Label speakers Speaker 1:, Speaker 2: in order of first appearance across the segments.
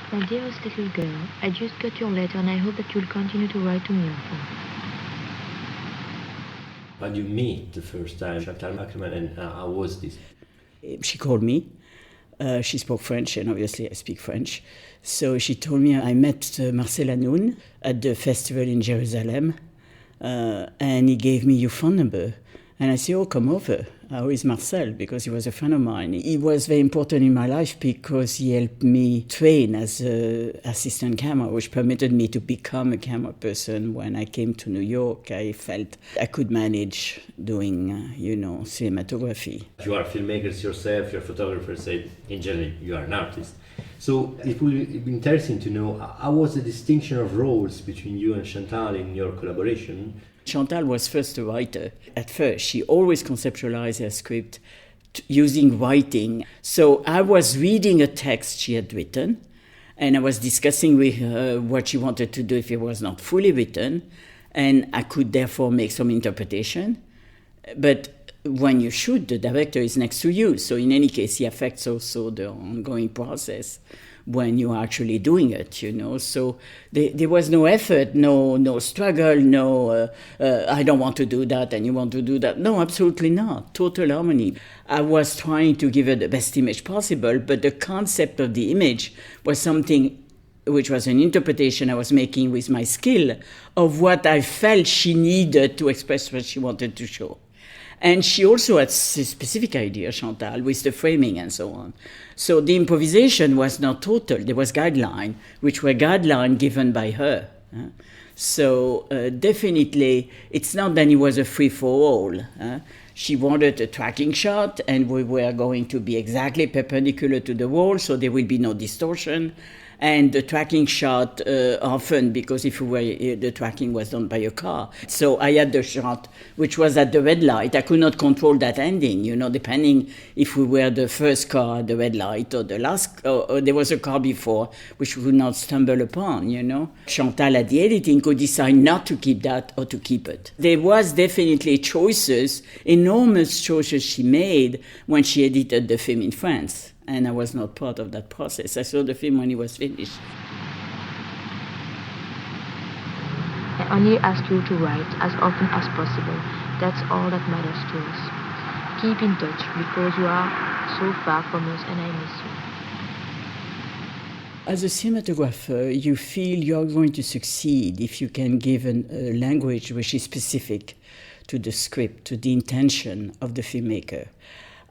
Speaker 1: My dearest little girl, I just got your letter and I hope that you'll continue to write to me often.
Speaker 2: How did you meet the first time Chantal Akerman, and how was this?
Speaker 3: She called me. She spoke French, and obviously I speak French. So she told me I met Marcel Hanoun at the festival in Jerusalem, and he gave me your phone number. And I said, oh, come over. How is Marcel? Because he was a friend of mine. He was very important in my life because he helped me train as an assistant camera, which permitted me to become a camera person. When I came to New York, I felt I could manage doing, cinematography.
Speaker 2: You are filmmakers yourself, you're photographers, so in general, you are an artist. So it will be interesting to know, how was the distinction of roles between you and Chantal in your collaboration?
Speaker 3: Chantal was first a writer. At first, she always conceptualized her script using writing. So I was reading a text she had written, and I was discussing with her what she wanted to do if it was not fully written, and I could therefore make some interpretation. But when you shoot, the director is next to you, so in any case, he affects also the ongoing process when you're actually doing it, So there was no effort, no struggle, I don't want to do that and you want to do that. No, absolutely not. Total harmony. I was trying to give her the best image possible, but the concept of the image was something which was an interpretation I was making with my skill of what I felt she needed to express what she wanted to show. And she also had a specific idea, Chantal, with the framing and so on. So the improvisation was not total. There was guideline, which were guideline given by her. So definitely, it's not that it was a free-for-all. She wanted a tracking shot, and we were going to be exactly perpendicular to the wall, so there will be no distortion. And the tracking shot often, because the tracking was done by a car. So I had the shot, which was at the red light. I could not control that ending, depending if we were the first car at the red light or the last, or there was a car before, which we would not stumble upon, Chantal at the editing could decide not to keep that or to keep it. There was definitely choices, enormous choices she made when she edited the film in France. And I was not part of that process. I saw the film when it was finished.
Speaker 1: I only ask you to write as often as possible. That's all that matters to us. Keep in touch because you are so far from us and I miss you.
Speaker 3: As a cinematographer, you feel you're going to succeed if you can give a language which is specific to the script, to the intention of the filmmaker.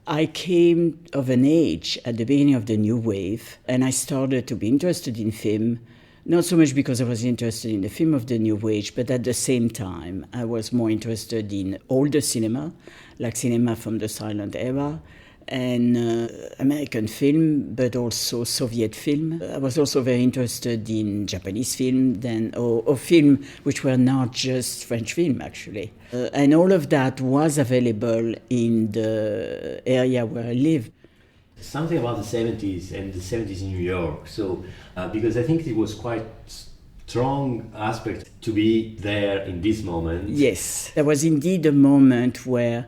Speaker 3: I came of an age at the beginning of the new wave, and I started to be interested in film, not so much because I was interested in the film of the new wave, but at the same time, I was more interested in older cinema, like cinema from the silent era, and American film, but also Soviet film. I was also very interested in Japanese film, or film which were not just French film, actually. And all of that was available in the area where I lived.
Speaker 2: Something about the 70s and the 70s in New York. So, because I think it was quite strong aspect to be there in this moment.
Speaker 3: Yes, there was indeed a moment where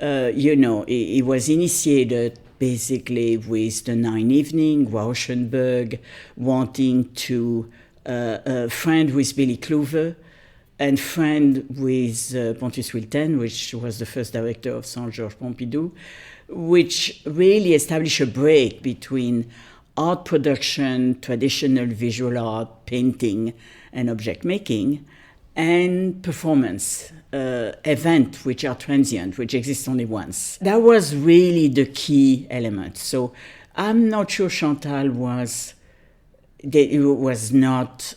Speaker 3: it was initiated basically with the Nine Evening, Rauschenberg wanting to friend with Billy Clover and friend with Pontus Wilten, which was the first director of Saint-Georges Pompidou, which really established a break between art production, traditional visual art, painting, and object making, and performance, event which are transient, which exist only once. That was really the key element. So I'm not sure Chantal was not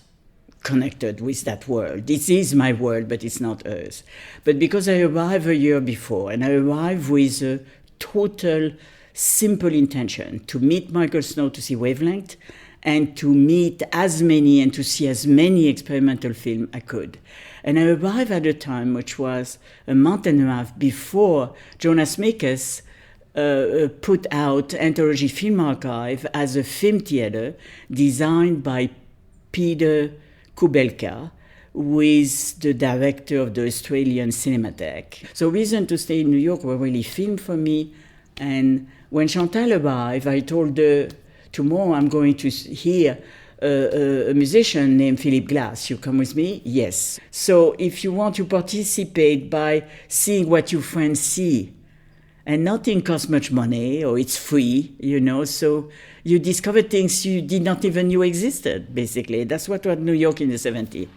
Speaker 3: connected with that world. This is my world, but it's not hers. But because I arrived a year before, and I arrived with a total simple intention to meet Michael Snow to see Wavelength, and to meet as many and to see as many experimental films I could. And I arrived at a time which was a month and a half before Jonas Mekas put out Anthology Film Archive as a film theater designed by Peter Kubelka with the director of the Australian Cinematheque. So reason to stay in New York were really film for me. And when Chantal arrived, I told her tomorrow I'm going to hear a musician named Philip Glass. You come with me? Yes. So if you want to participate by seeing what your friends see, and nothing costs much money, or it's free, so you discover things you did not even know existed, basically. That's what was New York in the 70s.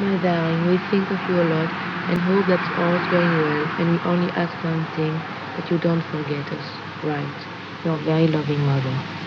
Speaker 1: My darling, we think of you a lot and hope that all's going well, and we only ask one thing, that you don't forget us, right? Your very loving mother.